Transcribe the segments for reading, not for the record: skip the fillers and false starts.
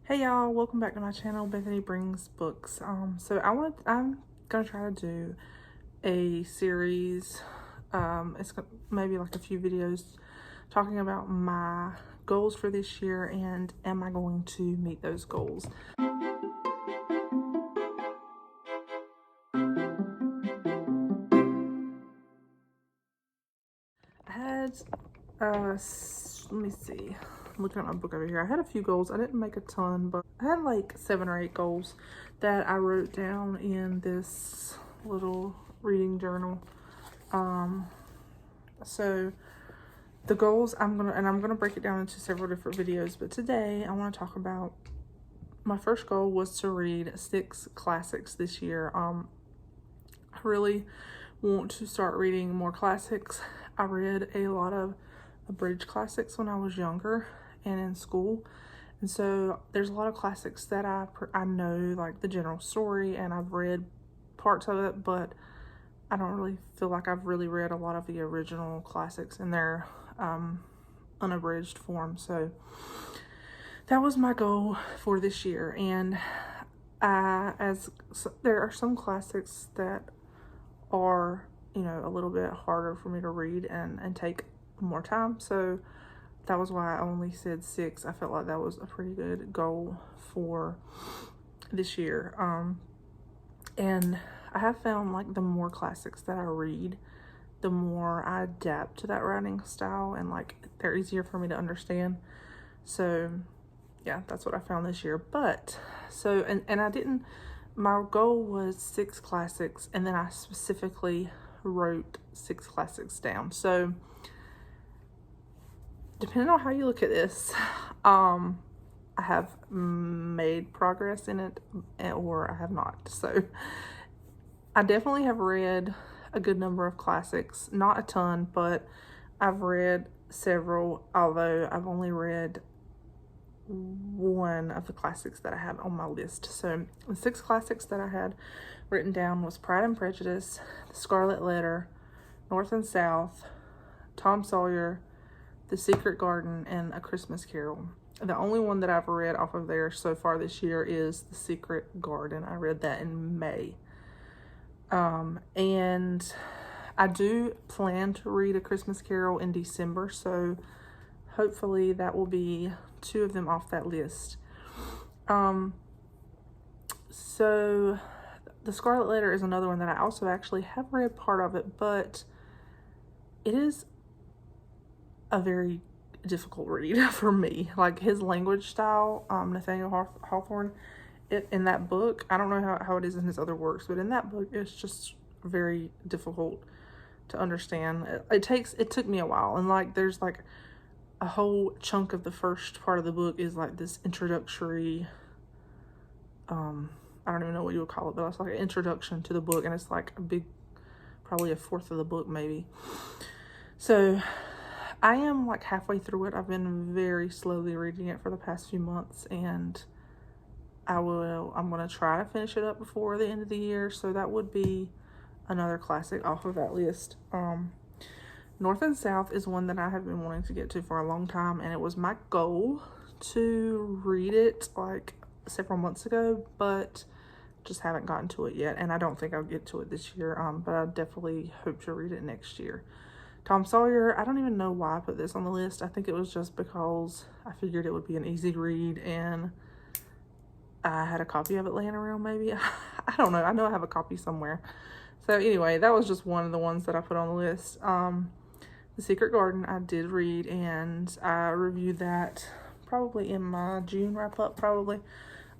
Hey y'all, welcome back to my channel, Bethany Brings Books. I'm gonna try to do a series. It's maybe like a few videos talking about my goals for this year and am I going to meet those goals. I had, let me see. I'm looking at my book over here. I had a few goals. I didn't make a ton, but I had like 7 or 8 goals that I wrote down in this little reading journal. So the goals I'm gonna break it down into several different videos, but today I want to talk about my first goal was to read 6 classics this year. I really want to start reading more classics. I read a lot of abridged classics when I was younger and in school, and so there's a lot of classics that I know like the general story and I've read parts of it, but I don't really feel like I've really read a lot of the original classics in their unabridged form. So that was my goal for this year. And there are some classics that are, a little bit harder for me to read and take more time. So that was why I only said 6. I felt like that was a pretty good goal for this year. And I have found like the more classics that I read, the more I adapt to that writing style and like they're easier for me to understand. So yeah, that's what I found this year. But so, and I didn't, my goal was 6 classics and then I specifically wrote 6 classics down. So depending on how you look at this, I have made progress in it or I have not. So I definitely have read a good number of classics, not a ton, but I've read several, although I've only read one of the classics that I had on my list. So the 6 classics that I had written down was Pride and Prejudice, The Scarlet Letter, North and South, Tom Sawyer, The Secret Garden, and A Christmas Carol. The only one that I've read off of there so far this year is The Secret Garden. I read that in May. And I do plan to read A Christmas Carol in December, so hopefully that will be 2 of them off that list. So The Scarlet Letter is another one that I also actually have read part of it, but it is a very difficult read for me. Like his language style, Nathaniel Hawthorne, in that book, I don't know how it is in his other works, but in that book, it's just very difficult to understand. It took me a while, and like there's like a whole chunk of the first part of the book is like this introductory, I don't even know what you would call it, but it's like an introduction to the book, and it's like a big, probably a fourth of the book maybe. So I am like halfway through it. I've been very slowly reading it for the past few months, and I'm going to try to finish it up before the end of the year. So that would be another classic off of that list. North and South is one that I have been wanting to get to for a long time, and it was my goal to read it like several months ago, but just haven't gotten to it yet, and I don't think I'll get to it this year, but I definitely hope to read it next year. Tom Sawyer, I don't even know why I put this on the list. I think it was just because I figured it would be an easy read, and I had a copy of it laying around maybe. I don't know. I know I have a copy somewhere. So anyway, that was just one of the ones that I put on the list. The Secret Garden I did read, and I reviewed that probably in my June wrap-up probably.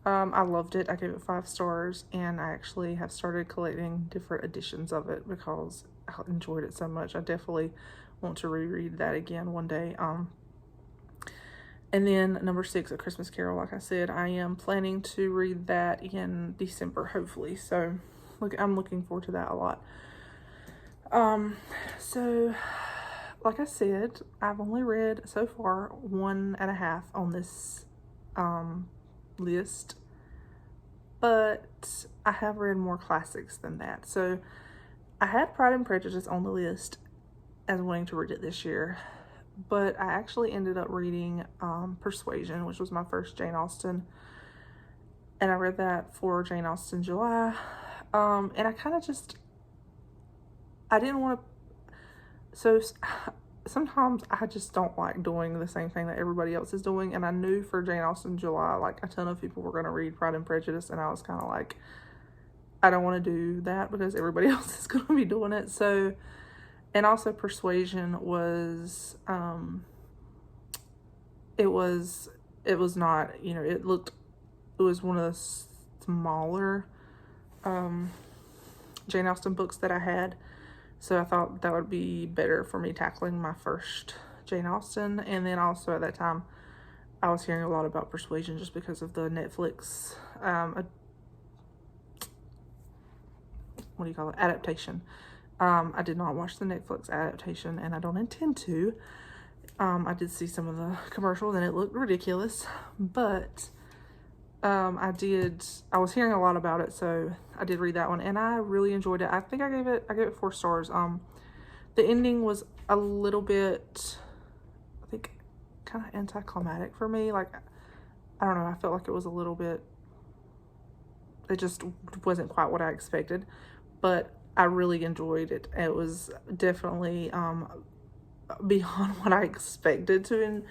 I loved it. I gave it 5 stars, and I actually have started collecting different editions of it because I enjoyed it so much. I definitely want to reread that again one day. And then number 6, A Christmas Carol, like I said, I am planning to read that in December, hopefully. So I'm looking forward to that a lot. So like I said, I've only read so far 1.5 on this list, but I have read more classics than that. So I had Pride and Prejudice on the list as wanting to read it this year, but I actually ended up reading Persuasion, which was my first Jane Austen, and I read that for Jane Austen July, and I kind of just, I didn't want to, so sometimes I just don't like doing the same thing that everybody else is doing, and I knew for Jane Austen July, like, a ton of people were going to read Pride and Prejudice, and I was kind of like, I don't want to do that because everybody else is going to be doing it. So, and also Persuasion was, it was not, you know, it was one of the smaller Jane Austen books that I had. So I thought that would be better for me tackling my first Jane Austen. And then also at that time, I was hearing a lot about Persuasion just because of the Netflix, what do you call it, adaptation. I did not watch the Netflix adaptation, and I don't intend to. I did see some of the commercials, and it looked ridiculous, but I was hearing a lot about it, so I did read that one, and I really enjoyed it. I think I gave it 4 stars. The ending was a little bit, I think, kind of anticlimactic for me. Like, I don't know, I felt like it was a little bit, it just wasn't quite what I expected, but I really enjoyed it. It was definitely beyond what I expected to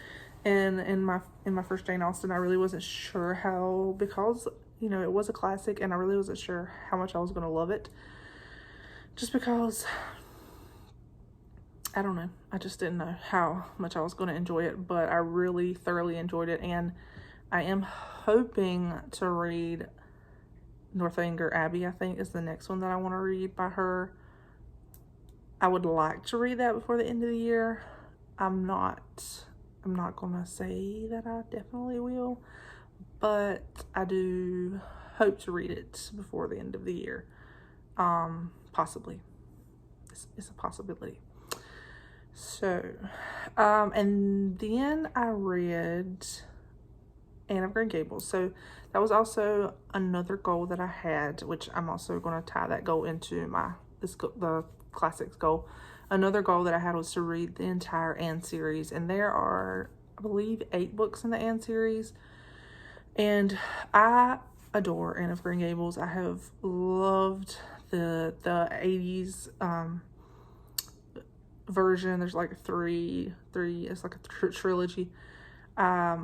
in my first Jane Austen. I really wasn't sure how, because, you know, it was a classic, and I really wasn't sure how much I was going to love it, just because, I don't know, I just didn't know how much I was going to enjoy it, but I really thoroughly enjoyed it, and I am hoping to read Northanger Abbey, I think, is the next one that I want to read by her. I would like to read that before the end of the year. I'm not going to say that I definitely will, but I do hope to read it before the end of the year. Possibly. It's a possibility. So, and then I read Anne of Green Gables. So that was also another goal that I had, which I'm also going to tie that goal into the classics goal. Another goal that I had was to read the entire Anne series, and there are, I believe, 8 books in the Anne series, and I adore Anne of Green Gables. I have loved the 80s version. There's like three, it's like a trilogy. I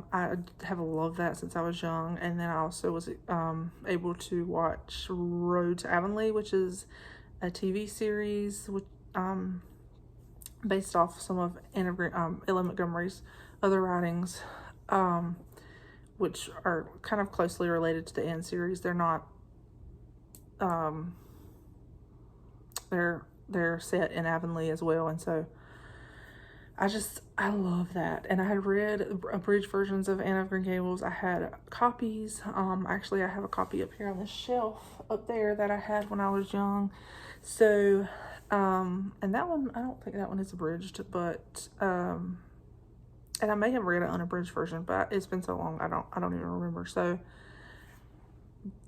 have loved that since I was young, and then I also was able to watch Road to Avonlea, which is a TV series with based off some of Ella Montgomery's other writings, which are kind of closely related to the Anne series. They're not, they're set in Avonlea as well, and so I love that. And I had read abridged versions of Anne of Green Gables. I had copies. Actually, I have a copy up here on the shelf up there that I had when I was young. So, and that one, I don't think that one is abridged, but, and I may have read an unabridged version, but it's been so long, I don't even remember. So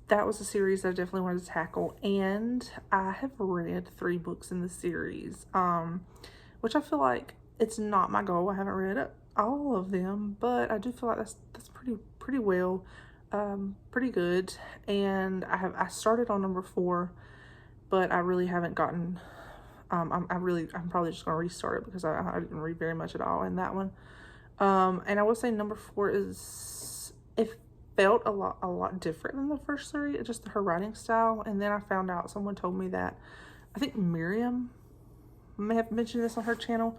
that was a series that I definitely wanted to tackle. And I have read 3 books in the series, which I feel like it's not my goal. I haven't read all of them, but I do feel like that's pretty well, pretty good. And I started on number 4, but I really haven't gotten, I'm probably just going to restart it because I didn't read very much at all in that one. And I will say number 4 it felt a lot different than the first 3, just her writing style. And then I found out, someone told me that, I think Miriam may have mentioned this on her channel,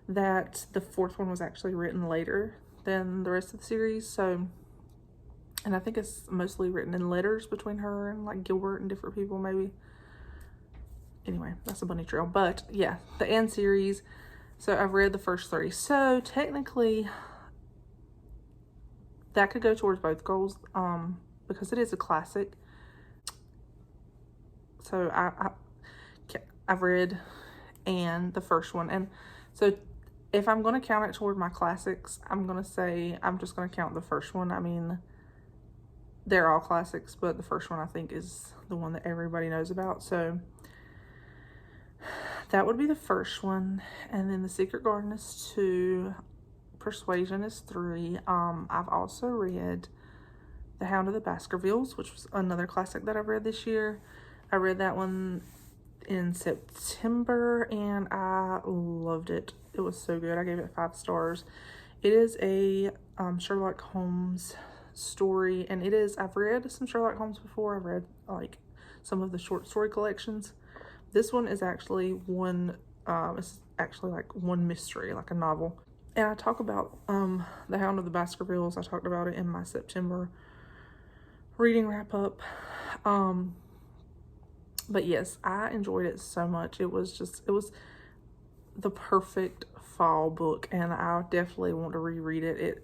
that the 4th one was actually written later than the rest of the series. So, and I think it's mostly written in letters between her and like Gilbert and different people, maybe. Anyway, that's a bunny trail. But yeah, the Anne series. So I've read the first 3. So technically that could go towards both goals, because it is a classic. So I've read Anne, the first one. And so if I'm going to count it toward my classics, I'm going to say I'm just going to count the first one. I mean, they're all classics, but the first one I think is the one that everybody knows about. So that would be the first one. And then The Secret Garden is 2. Persuasion is 3. I've also read The Hound of the Baskervilles, which was another classic that I've read this year. I read that one in September and I loved it. It was so good. I gave it 5 stars. It is a Sherlock Holmes story, and I've read some Sherlock Holmes before. I've read like some of the short story collections. This one is actually it's actually like one mystery, like a novel. And I talk about The Hound of the Baskervilles. I talked about it in my September reading wrap up. But yes, I enjoyed it so much. It was the perfect fall book, and I definitely want to reread it.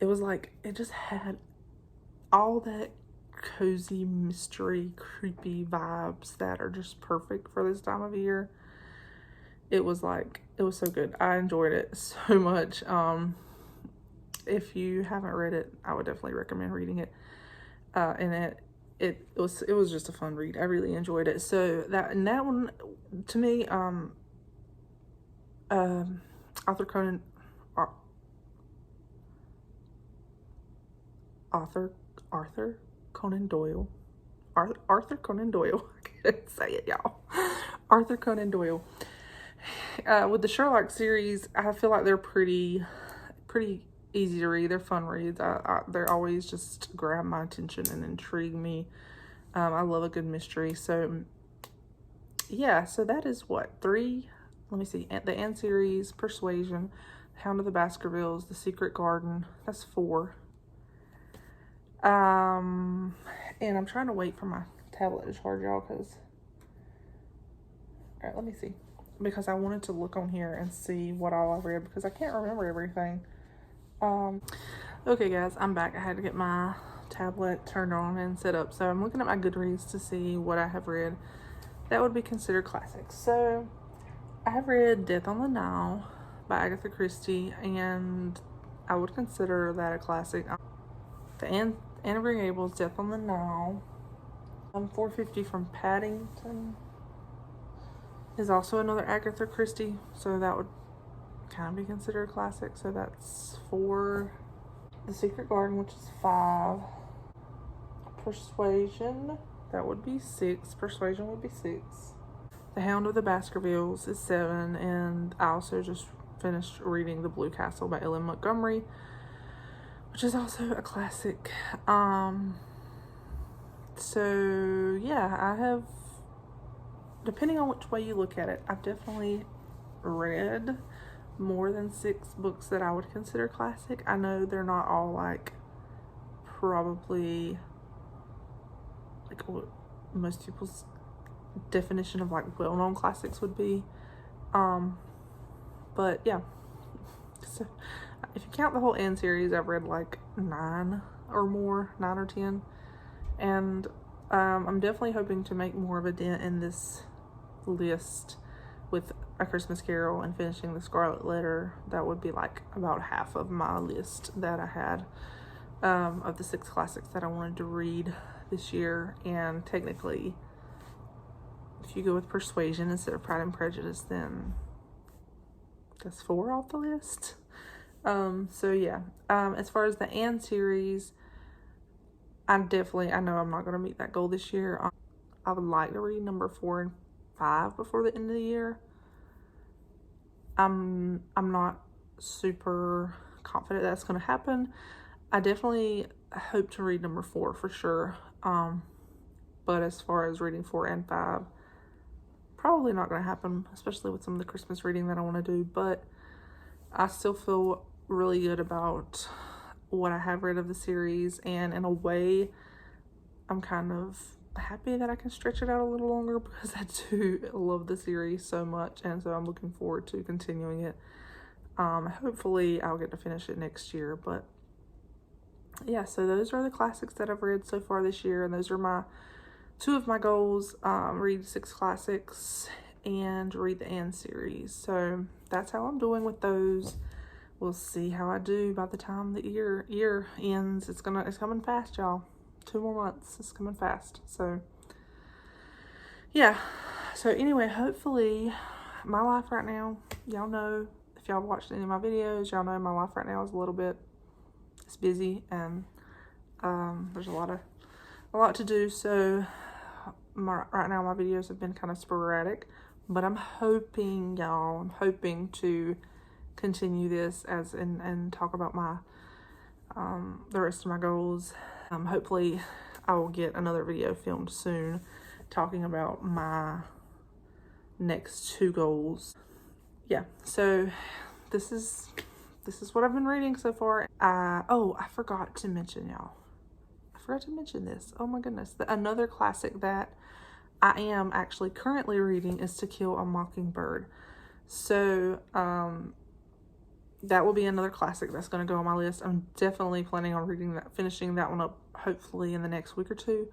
It was like, it just had all that cozy mystery, creepy vibes that are just perfect for this time of year. It was so good. I enjoyed it so much. If you haven't read it, I would definitely recommend reading it. And it was just a fun read. I really enjoyed it. So that one, to me, Arthur Conan Doyle. Arthur Conan Doyle. I can't say it, y'all. Arthur Conan Doyle. With the Sherlock series, I feel like they're pretty easy to read. They're fun reads. They're always just grab my attention and intrigue me. I love a good mystery. So yeah, so that is what, 3? Let me see. The Anne series, Persuasion, Hound of the Baskervilles, The Secret Garden. That's 4. And I'm trying to wait for my tablet to charge, y'all, because... Alright, let me see. Because I wanted to look on here and see what all I read, because I can't remember everything. Okay, guys, I'm back. I had to get my tablet turned on and set up. So I'm looking at my Goodreads to see what I have read that would be considered classics. So I have read Death on the Nile by Agatha Christie, and I would consider that a classic. The Anne of Green Gables, Death on the Nile. 450 from Paddington is also another Agatha Christie, so that would kind of be considered a classic. So that's 4. The Secret Garden, which is 5. Persuasion, that would be 6. Persuasion would be 6. The Hound of the Baskervilles is 7, and I also just finished reading The Blue Castle by Ellen Montgomery, which is also a classic. So yeah, I have, depending on which way you look at it, I've definitely read more than 6 books that I would consider classic. I know they're not all like probably like what most people's definition of like well-known classics would be. But yeah, so if you count the whole Anne series, I've read like 9 or 10, and I'm definitely hoping to make more of a dent in this list with A Christmas Carol and finishing The Scarlet Letter. That would be like about half of my list that I had of the 6 classics that I wanted to read this year. And technically, if you go with Persuasion instead of Pride and Prejudice, then that's 4 off the list. So yeah, as far as the Anne series, I know I'm not going to meet that goal this year. I would like to read number 4 and 5 before the end of the year. I'm not super confident that's going to happen. I definitely hope to read number 4 for sure. But as far as reading 4 and 5, probably not going to happen, especially with some of the Christmas reading that I want to do. But I still feel really good about what I have read of the series, and in a way, I'm kind of happy that I can stretch it out a little longer, because I do love the series so much, and so I'm looking forward to continuing it. Hopefully I'll get to finish it next year. But yeah, so those are the classics that I've read so far this year, and those are 2 of my goals. Read 6 classics and read the Anne series. So that's how I'm doing with those. We'll see how I do by the time the year ends. It's coming fast, y'all. 2 more months. It's coming fast. So yeah. So anyway, hopefully my life right now, y'all know, if y'all watched any of my videos, y'all know my life right now is a little bit, it's busy, and there's a lot to do. So right now my videos have been kind of sporadic, but I'm hoping, y'all, to continue this and talk about my the rest of my goals. Hopefully I will get another video filmed soon talking about my next 2 goals. Yeah, so this is what I've been reading so far. Oh, I forgot to mention, y'all. I forgot to mention this. Oh my goodness. Another classic that I am actually currently reading is To Kill a Mockingbird. So, that will be another classic that's going to go on my list. I'm definitely planning on finishing that one up, hopefully in the next week or 2.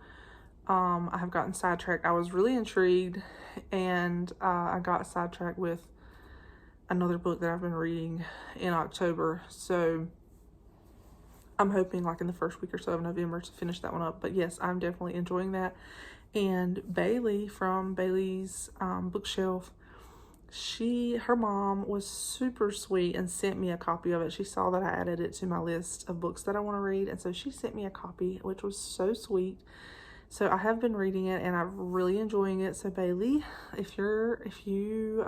I have gotten sidetracked. I was really intrigued, and I got sidetracked with another book that I've been reading in October. So I'm hoping like in the first week or so of November to finish that one up. But yes, I'm definitely enjoying that. And Bailey from Bailey's Bookshelf, her mom was super sweet and sent me a copy of it. She saw that I added it to my list of books that I want to read, and so she sent me a copy, which was so sweet. So I have been reading it, and I'm really enjoying it. So Bailey, if you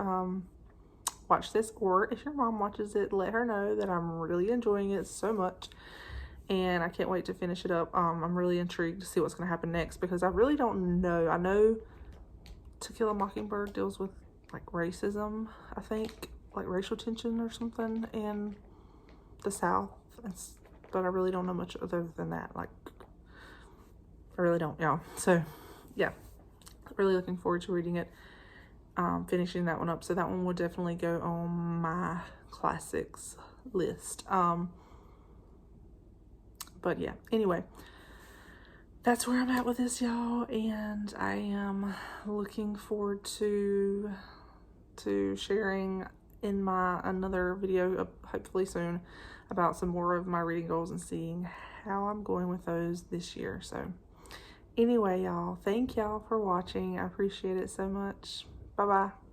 watch this, or if your mom watches it, let her know that I'm really enjoying it so much, and I can't wait to finish it up. I'm really intrigued to see what's going to happen next, because I really don't know. I know To Kill a Mockingbird deals with like racism, I think, like racial tension or something in the South, but I really don't know much other than that. Like, I really don't, y'all. So yeah, really looking forward to reading it, finishing that one up. So that one will definitely go on my classics list. But yeah, anyway, that's where I'm at with this, y'all, and I am looking forward to sharing in another video, hopefully soon, about some more of my reading goals and seeing how I'm going with those this year. So anyway, y'all, thank y'all for watching. I appreciate it so much. Bye-bye.